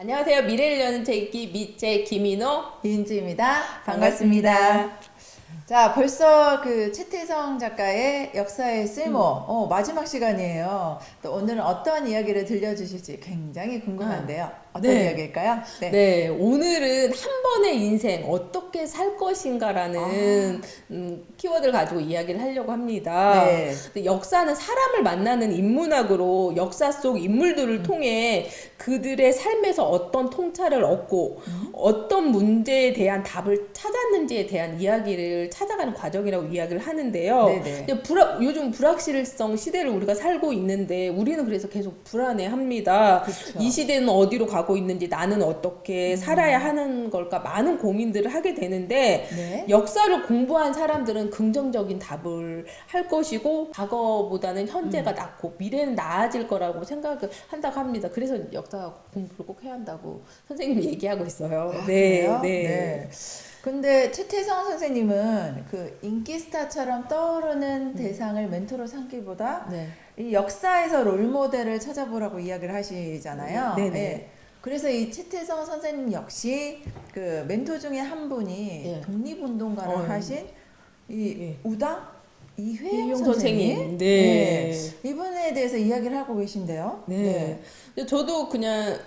안녕하세요. 미래를 여는 제기 밑제 김인호 이은지입니다. 반갑습니다. 자, 벌써 그 최태성 작가의 역사의 쓸모, 마지막 시간이에요. 또 오늘은 어떤 이야기를 들려주실지 굉장히 궁금한데요. 어떤 네. 이야기일까요? 네, 오늘은 한 번의 인생 어떻게 살 것인가라는 키워드를 가지고 이야기를 하려고 합니다. 네. 근데 역사는 사람을 만나는 인문학으로 역사 속 인물들을 통해 그들의 삶에서 어떤 통찰을 얻고 어떤 문제에 대한 답을 찾았는지에 대한 이야기를 찾아가는 과정이라고 이야기를 하는데요. 네네. 근데 요즘 불확실성 시대를 우리가 살고 있는데 우리는 그래서 계속 불안해합니다. 그쵸. 이 시대는 어디로 가고 있는지 나는 어떻게 살아야 하는 걸까 많은 고민들을 하게 되는데 네. 역사를 공부한 사람들은 긍정적인 답을 할 것이고 과거보다는 현재가 낫고 미래는 나아질 거라고 생각을 한다고 합니다. 그래서 역사 공부를 꼭 해야 한다고 선생님이 얘기하고 있어요. 아, 네, 그래요? 네. 네. 근데 최태성 선생님은 그 인기 스타처럼 떠오르는 대상을 멘토로 삼기보다 네. 이 역사에서 롤모델을 찾아보라고 이야기를 하시잖아요. 네네. 예. 그래서 이 최태성 선생님 역시 그 멘토 중에 한 분이 예. 독립운동가를 하신 이 예. 우당 이회영 이회영 선생님. 선생님. 네. 이분에 대해서 이야기를 하고 계신데요. 네. 근데 저도 그냥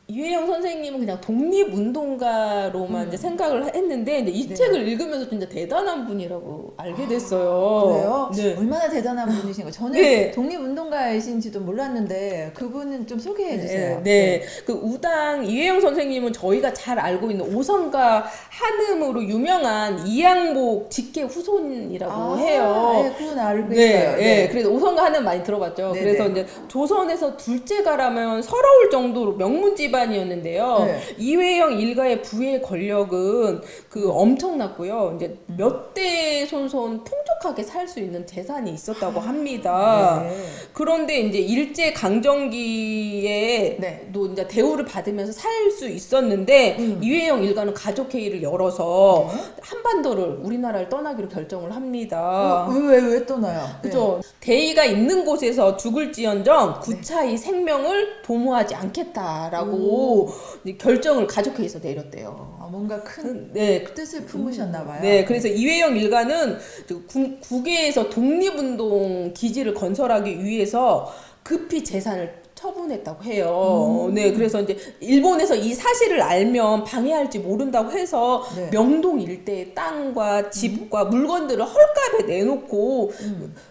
이회영 선생님은 그냥 독립운동가로만 이제 생각을 했는데 근데 이 네. 책을 읽으면서 진짜 대단한 분이라고 알게 됐어요. 그래요? 네. 얼마나 대단한 분이신 거예요. 저는 네. 독립운동가이신지도 몰랐는데 그분은 좀 소개해 주세요. 네. 그 우당 이회영 선생님은 저희가 잘 알고 있는 오성가 한음으로 유명한 이양복 직계 후손이라고 해요. 네, 그건 알고 네, 있어요. 네. 그래서 오성가 한음 많이 들어봤죠. 네네. 그래서 이제 조선에서 둘째가라면 서러울 정도로 명문 집안이었는데요. 네. 이회영 일가의 부의 권력은 그 엄청났고요. 이제 몇 대 손손 풍족하게 살 수 있는 재산이 있었다고 합니다. 네. 그런데 이제 일제 강점기에 네. 도 이제 대우를 받으면서 살 수 있었는데 이회영 일가는 가족 회의를 열어서 한반도를 우리나라를 떠나기로 결정을 합니다. 왜 떠나요? 그죠? 대의가 있는 곳에서 죽을지언정 구차히 생명을 도모하지 않겠다라고 이제 결정을 가족회의에서 내렸대요. 뭔가 큰 네, 뜻을 품으셨나 봐요. 네, 그래서 이회영 일가는 국외에서 독립운동 기지를 건설하기 위해서 급히 재산을 처분했다고 해요. 네, 그래서 이제 일본에서 이 사실을 알면 방해할지 모른다고 해서 네. 명동 일대의 땅과 집과 물건들을 헐값에 내놓고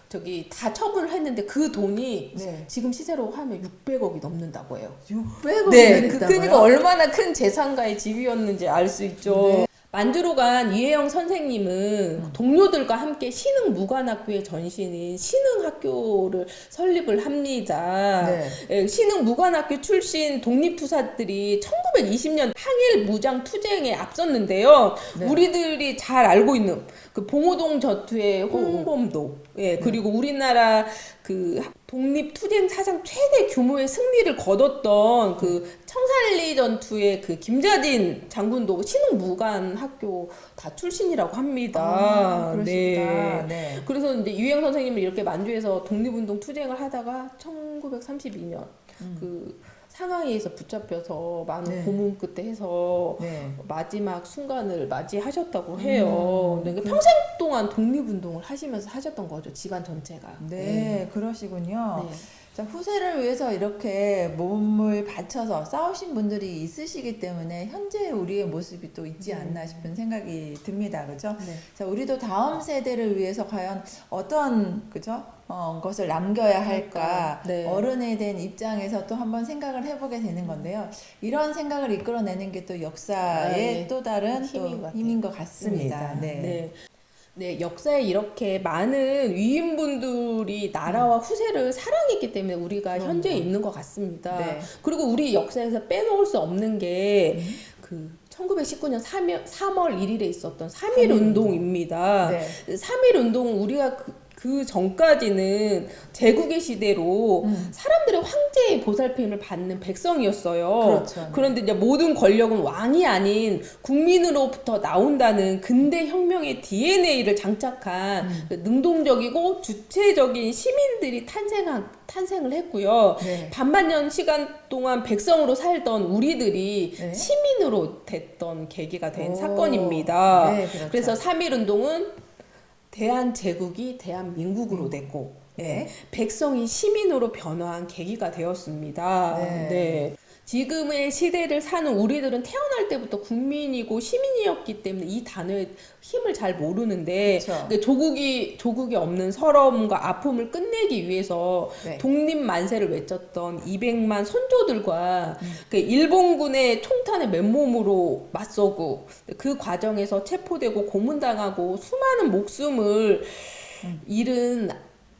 저기 다 처분을 했는데 그 돈이 네. 지금 시세로 하면 600억이 넘는다고 해요. 600억 네, 그러니까 얼마나 큰 재산가의 집이었는지 알 수 있죠. 네. 만주로 간 이혜영 선생님은 동료들과 함께 신흥무관학교의 전신인 신흥학교를 설립을 합니다. 네. 예, 신흥무관학교 출신 독립투사들이 1920년 항일 무장 투쟁에 앞섰는데요. 네. 우리들이 잘 알고 있는 그 봉오동 저투의 홍범도, 예, 그리고 우리나라 그 독립투쟁 사상 최대 규모의 승리를 거뒀던 그 청산리 전투의 그 김자진 장군도 신흥무관 학교 다 출신이라고 합니다. 그러시구나. 네. 그래서 이제 이회영 선생님은 이렇게 만주에서 독립운동 투쟁을 하다가 1932년 그 상하이에서 붙잡혀서 많은 네. 고문 끝에 해서 네. 마지막 순간을 맞이하셨다고 해요. 근데 평생 동안 독립운동을 하시면서 하셨던 거죠. 집안 전체가. 네, 그러시군요. 네. 자, 후세를 위해서 이렇게 몸을 바쳐서 싸우신 분들이 있으시기 때문에 현재 우리의 모습이 또 있지 않나 싶은 생각이 듭니다. 그죠? 네. 자, 우리도 다음 세대를 위해서 과연 어떤, 그죠? 것을 남겨야 할까? 네. 어른에 대한 입장에서 또 한번 생각을 해보게 되는 건데요. 이런 생각을 이끌어내는 게 또 역사의 네. 또 다른 힘인 것 같습니다. 같습니다. 네. 네, 역사에 이렇게 많은 위인분들이 나라와 후세를 사랑했기 때문에 우리가 현재에 있는 것 같습니다. 네. 그리고 우리 역사에서 빼놓을 수 없는 게 그 1919년 3월 1일에 있었던 3.1 운동입니다. 네. 3.1 운동은 우리가 그 전까지는 제국의 시대로 사람들의 황제의 보살핌을 받는 백성이었어요. 그렇죠. 그런데 이제 모든 권력은 왕이 아닌 국민으로부터 나온다는 근대 혁명의 DNA를 장착한 그 능동적이고 주체적인 시민들이 탄생을 했고요. 네. 반만년 시간 동안 백성으로 살던 우리들이 네. 시민으로 됐던 계기가 된 오. 사건입니다. 네, 그렇죠. 그래서 3.1운동은 대한제국이 대한민국으로 됐고 네. 백성이 시민으로 변화한 계기가 되었습니다. 네. 네. 지금의 시대를 사는 우리들은 태어날 때부터 국민이고 시민이었기 때문에 이 단어의 힘을 잘 모르는데 그렇죠. 조국이 없는 서러움과 아픔을 끝내기 위해서 네. 독립 만세를 외쳤던 200만 선조들과 그 일본군의 총탄에 맨몸으로 맞서고 그 과정에서 체포되고 고문당하고 수많은 목숨을 잃은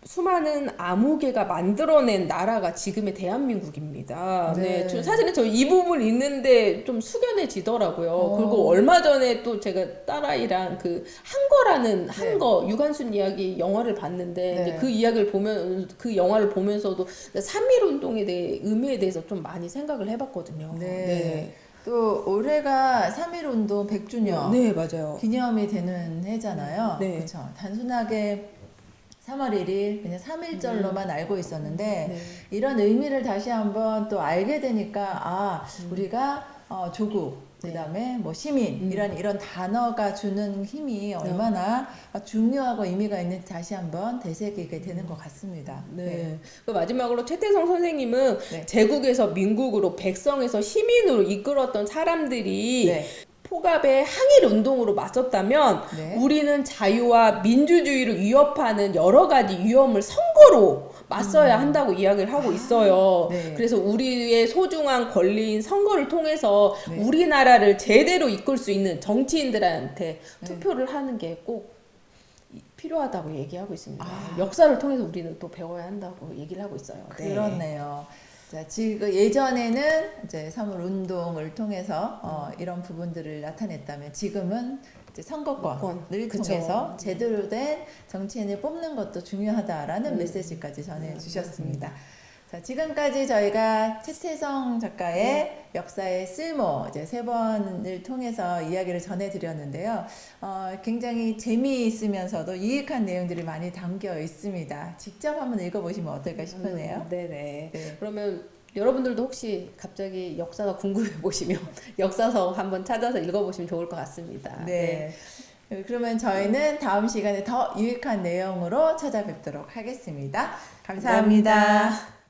수많은 아무개가 만들어낸 나라가 지금의 대한민국입니다. 네. 사실은 저 이 부분 읽는데 좀 숙연해지더라고요. 그리고 얼마 전에 또 제가 딸아이랑 그 한거라는 한거 유관순 이야기 영화를 봤는데 네. 이제 그 이야기를 보면 그 영화를 보면서도 3.1 운동에 대해 의미에 대해서 좀 많이 생각을 해봤거든요. 네. 또 올해가 3.1 운동 100주년 네, 맞아요. 기념이 되는 해잖아요. 네. 그렇죠. 단순하게 3월 1일 그냥 3.1절로만 알고 있었는데 네. 이런 의미를 다시 한번 또 알게 되니까 우리가 조국 그다음에 뭐 시민 이런 단어가 주는 힘이 얼마나 중요하고 의미가 있는지 다시 한번 되새기게 되는 것 같습니다. 네. 그 마지막으로 최태성 선생님은 네. 제국에서 민국으로 백성에서 시민으로 이끌었던 사람들이 네. 포갑의 항일 운동으로 맞섰다면 네. 우리는 자유와 민주주의를 위협하는 여러 가지 위험을 선거로 맞서야 한다고 이야기를 하고 있어요. 네. 그래서 우리의 소중한 권리인 선거를 통해서 네. 우리나라를 제대로 이끌 수 있는 정치인들한테 투표를 하는 게 꼭 필요하다고 얘기하고 있습니다. 역사를 통해서 우리는 또 배워야 한다고 얘기를 하고 있어요. 네. 그렇네요. 자, 지금 예전에는 이제 3.1 운동을 통해서 이런 부분들을 나타냈다면 지금은 이제 선거권을 그쵸. 통해서 제대로 된 정치인을 뽑는 것도 중요하다라는 메시지까지 전해주셨습니다. 자, 지금까지 저희가 최태성 작가의 역사의 쓸모 이제 3번을 통해서 이야기를 전해드렸는데요. 굉장히 재미있으면서도 유익한 내용들이 많이 담겨 있습니다. 직접 한번 읽어보시면 어떨까 싶으네요. 네네. 네. 그러면 여러분들도 혹시 갑자기 역사가 궁금해 보시면 역사서 한번 찾아서 읽어보시면 좋을 것 같습니다. 네. 그러면 저희는 다음 시간에 더 유익한 내용으로 찾아뵙도록 하겠습니다. 감사합니다.